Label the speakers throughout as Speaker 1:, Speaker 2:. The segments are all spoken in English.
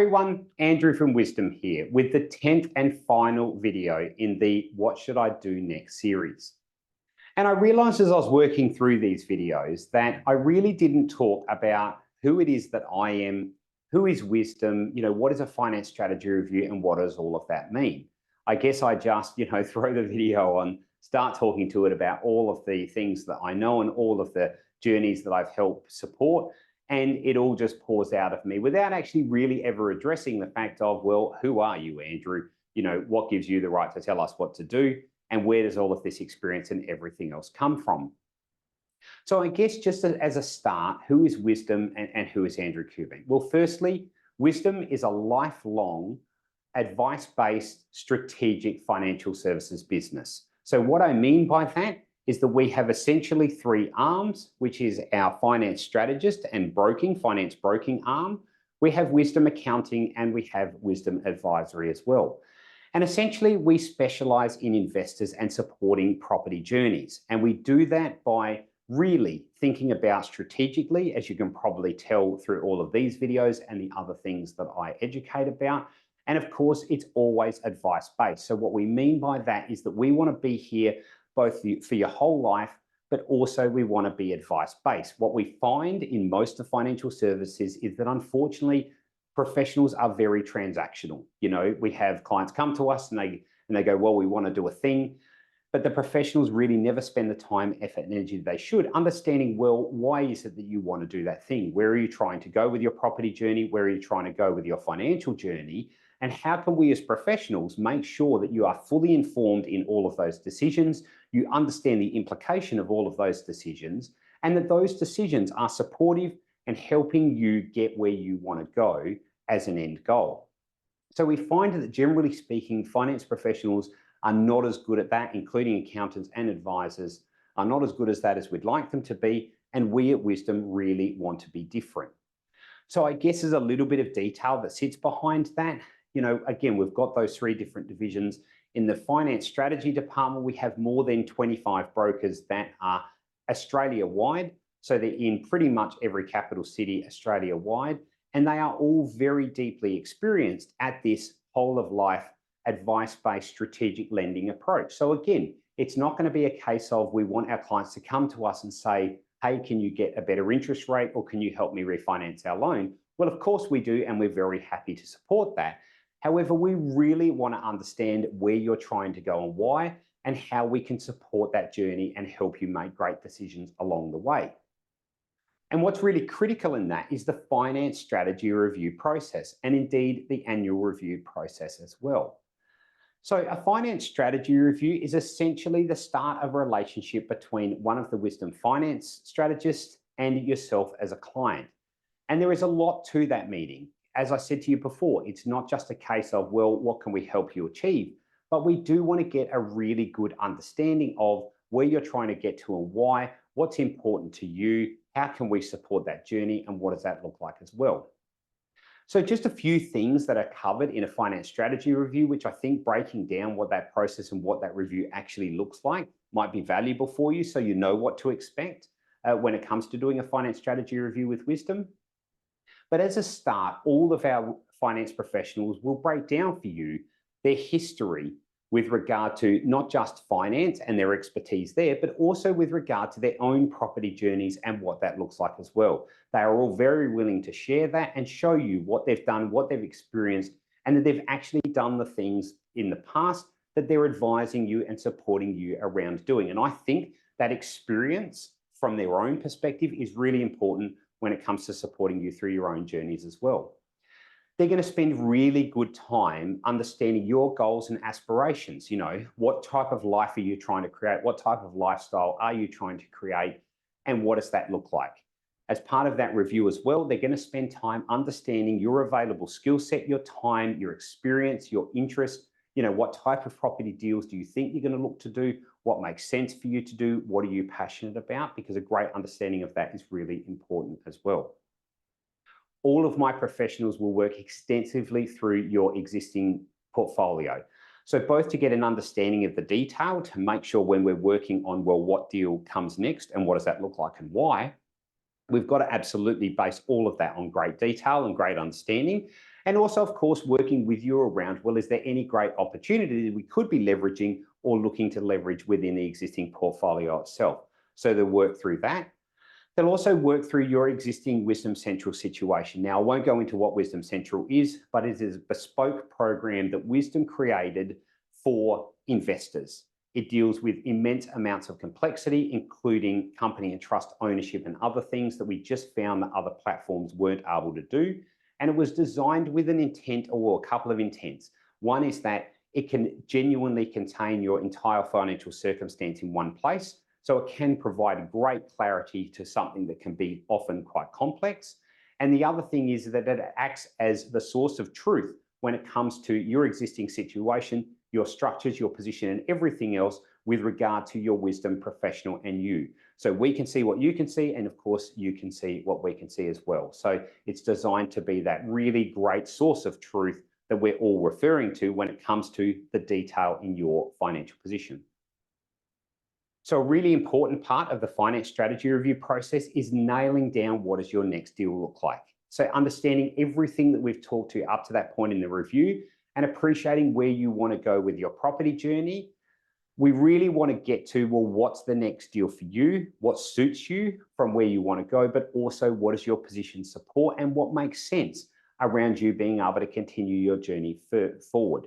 Speaker 1: everyone, Andrew from WiZDOM here with the 10th and final video in the What Should I Do Next series. And I realized as I was working through these videos that I really didn't talk about who it is that I am, who is WiZDOM, what is a finance strategy review and what does all of that mean? I guess I just, throw the video on, start talking to it about all of the things that I know and all of the journeys that I've helped support. And it all just pours out of me without actually really ever addressing the fact of, well, who are you, Andrew? What gives you the right to tell us what to do? And where does all of this experience and everything else come from? So I guess just as a start, who is WiZDOM and who is Andrew Cuban? Well, firstly, WiZDOM is a lifelong advice-based strategic financial services business. So what I mean by that is that we have essentially three arms, which is our finance strategist and finance broking arm. We have WiZDOM Accounting and we have WiZDOM Advisory as well. And essentially we specialize in investors and supporting property journeys. And we do that by really thinking about strategically, as you can probably tell through all of these videos and the other things that I educate about. And of course, it's always advice-based. So what we mean by that is that we want to be here both for your whole life, but also we want to be advice-based. What we find in most of financial services is that unfortunately, professionals are very transactional. We have clients come to us and they go, well, we want to do a thing, but the professionals really never spend the time, effort, and energy they should, understanding, well, why is it that you want to do that thing? Where are you trying to go with your property journey? Where are you trying to go with your financial journey? And how can we as professionals make sure that you are fully informed in all of those decisions, you understand the implication of all of those decisions, and that those decisions are supportive and helping you get where you want to go as an end goal. So we find that generally speaking, finance professionals are not as good at that, including accountants and advisors, are not as good as that as we'd like them to be. And we at WiZDOM really want to be different. So I guess there's a little bit of detail that sits behind that. Again, we've got those three different divisions. In the finance strategy department, we have more than 25 brokers that are Australia-wide. So they're in pretty much every capital city Australia-wide. And they are all very deeply experienced at this whole of life advice-based strategic lending approach. So again, it's not going to be a case of we want our clients to come to us and say, hey, can you get a better interest rate or can you help me refinance our loan? Well, of course we do, and we're very happy to support that. However, we really want to understand where you're trying to go and why, and how we can support that journey and help you make great decisions along the way. And what's really critical in that is the finance strategy review process, and indeed the annual review process as well. So a finance strategy review is essentially the start of a relationship between one of the WiZDOM finance strategists and yourself as a client. And there is a lot to that meeting. As I said to you before, it's not just a case of, well, what can we help you achieve? But we do want to get a really good understanding of where you're trying to get to and why, what's important to you, how can we support that journey, and what does that look like as well? So just a few things that are covered in a finance strategy review, which I think breaking down what that process and what that review actually looks like might be valuable for you so you know what to expect when it comes to doing a finance strategy review with WiZDOM. But as a start, all of our finance professionals will break down for you their history with regard to not just finance and their expertise there, but also with regard to their own property journeys and what that looks like as well. They are all very willing to share that and show you what they've done, what they've experienced, and that they've actually done the things in the past that they're advising you and supporting you around doing. And I think that experience from their own perspective is really important when it comes to supporting you through your own journeys as well. They're going to spend really good time understanding your goals and aspirations. What type of life are you trying to create? What type of lifestyle are you trying to create? And what does that look like? As part of that review as well, they're going to spend time understanding your available skill set, your time, your experience, your interest. What type of property deals do you think you're going to look to do? What makes sense for you to do? What are you passionate about? Because a great understanding of that is really important as well. All of my professionals will work extensively through your existing portfolio. So both to get an understanding of the detail, to make sure when we're working on, well, what deal comes next and what does that look like and why, we've got to absolutely base all of that on great detail and great understanding. And also, of course, working with you around, well, is there any great opportunity we could be leveraging or looking to leverage within the existing portfolio itself? So they'll work through that. They'll also work through your existing WiZDOM Central situation. Now, I won't go into what WiZDOM Central is, but it is a bespoke program that WiZDOM created for investors. It deals with immense amounts of complexity, including company and trust ownership and other things that we just found that other platforms weren't able to do. And it was designed with an intent, or a couple of intents. One is that it can genuinely contain your entire financial circumstance in one place. So it can provide great clarity to something that can be often quite complex. And the other thing is that it acts as the source of truth when it comes to your existing situation, your structures, your position, and everything else with regard to your WiZDOM professional and you. So we can see what you can see, and of course, you can see what we can see as well. So it's designed to be that really great source of truth that we're all referring to when it comes to the detail in your financial position. So a really important part of the finance strategy review process is nailing down what does your next deal look like. So understanding everything that we've talked to up to that point in the review and appreciating where you want to go with your property journey. We really want to get to, well, what's the next deal for you? What suits you from where you want to go, but also what does your position support and what makes sense around you being able to continue your journey forward.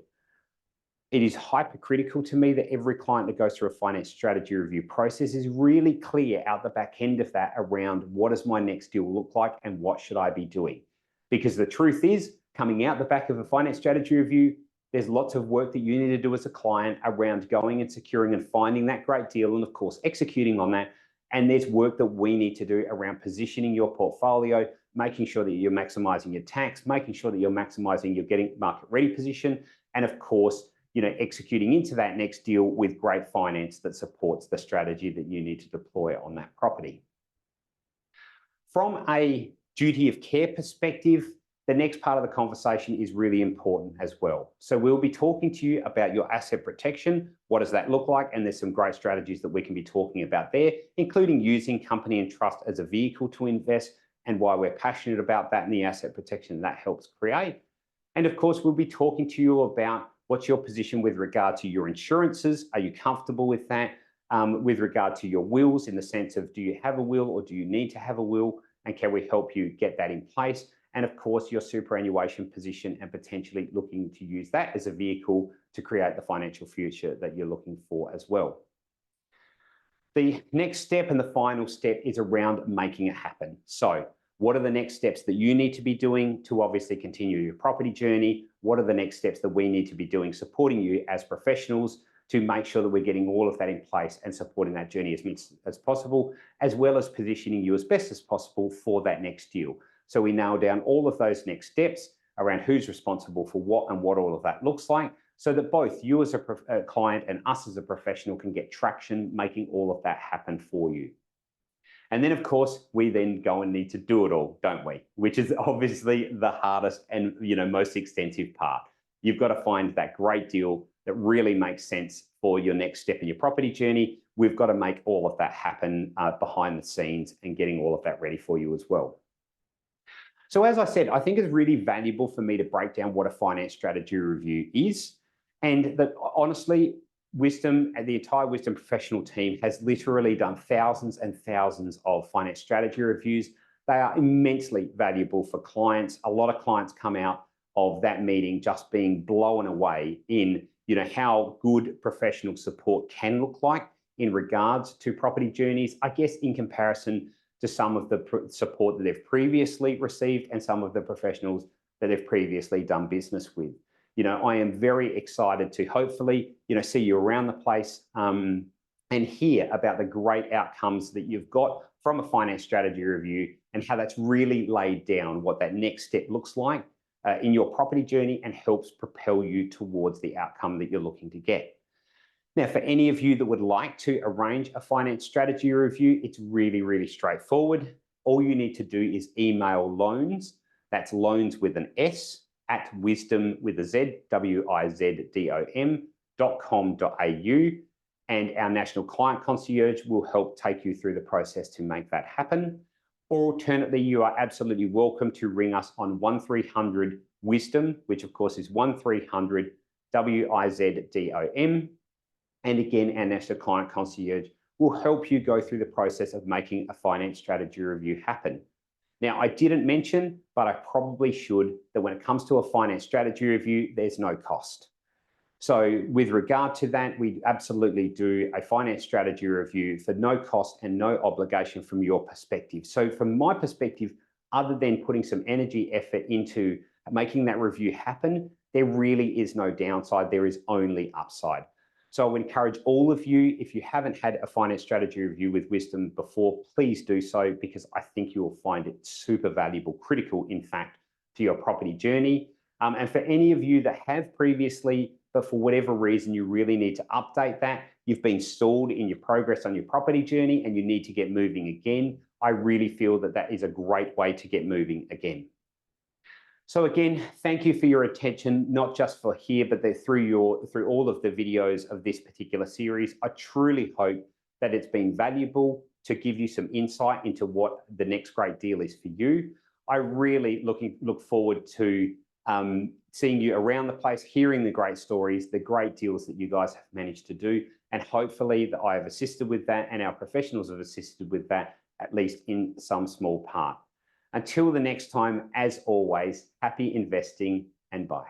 Speaker 1: It is hypercritical to me that every client that goes through a finance strategy review process is really clear out the back end of that around what does my next deal look like and what should I be doing? Because the truth is, coming out the back of a finance strategy review, there's lots of work that you need to do as a client around going and securing and finding that great deal and, of course, executing on that. And there's work that we need to do around positioning your portfolio, making sure that you're maximizing your tax, making sure that you're maximizing your getting market ready position, and of course, executing into that next deal with great finance that supports the strategy that you need to deploy on that property. From a duty of care perspective, the next part of the conversation is really important as well. So we'll be talking to you about your asset protection. What does that look like? And there's some great strategies that we can be talking about there, including using company and trust as a vehicle to invest and why we're passionate about that and the asset protection that helps create. And of course, we'll be talking to you about what's your position with regard to your insurances. Are you comfortable with that? With regard to your wills, in the sense of, do you have a will or do you need to have a will? And can we help you get that in place? And of course, your superannuation position and potentially looking to use that as a vehicle to create the financial future that you're looking for as well. The next step and the final step is around making it happen. So what are the next steps that you need to be doing to obviously continue your property journey? What are the next steps that we need to be doing, supporting you as professionals to make sure that we're getting all of that in place and supporting that journey as much as possible, as well as positioning you as best as possible for that next deal. So we nail down all of those next steps around who's responsible for what and what all of that looks like, so that both you as a client and us as a professional can get traction, making all of that happen for you. And then, of course, we then go and need to do it all, don't we? Which is obviously the hardest and most extensive part. You've got to find that great deal that really makes sense for your next step in your property journey. We've got to make all of that happen behind the scenes and getting all of that ready for you as well. So as I said, I think it's really valuable for me to break down what a finance strategy review is. And that honestly, WiZDOM and the entire WiZDOM professional team has literally done thousands and thousands of finance strategy reviews. They are immensely valuable for clients. A lot of clients come out of that meeting just being blown away in how good professional support can look like in regards to property journeys, I guess, in comparison to some of the support that they've previously received and some of the professionals that they've previously done business with. I am very excited to hopefully, see you around the place and hear about the great outcomes that you've got from a finance strategy review and how that's really laid down what that next step looks like in your property journey and helps propel you towards the outcome that you're looking to get. Now, for any of you that would like to arrange a finance strategy review, it's really, really straightforward. All you need to do is email loans, that's loans with an S, at WiZDOM with a Z, WiZDOM.com.au, and our National Client Concierge will help take you through the process to make that happen. Or alternately, you are absolutely welcome to ring us on 1300 WiZDOM, which of course is 1300 WiZDOM. And again, our National Client Concierge will help you go through the process of making a finance strategy review happen. Now, I didn't mention, but I probably should, that when it comes to a finance strategy review, there's no cost. So with regard to that, we absolutely do a finance strategy review for no cost and no obligation from your perspective. So from my perspective, other than putting some energy, effort into making that review happen, there really is no downside. There is only upside. So I would encourage all of you, if you haven't had a finance strategy review with WiZDOM before, please do so, because I think you will find it super valuable, critical, in fact, to your property journey. And for any of you that have previously, but for whatever reason, you really need to update that, you've been stalled in your progress on your property journey and you need to get moving again, I really feel that that is a great way to get moving again. So again, thank you for your attention, not just for here, but through all of the videos of this particular series. I truly hope that it's been valuable to give you some insight into what the next great deal is for you. I really look forward to seeing you around the place, hearing the great stories, the great deals that you guys have managed to do, and hopefully that I have assisted with that and our professionals have assisted with that, at least in some small part. Until the next time, as always, happy investing and bye.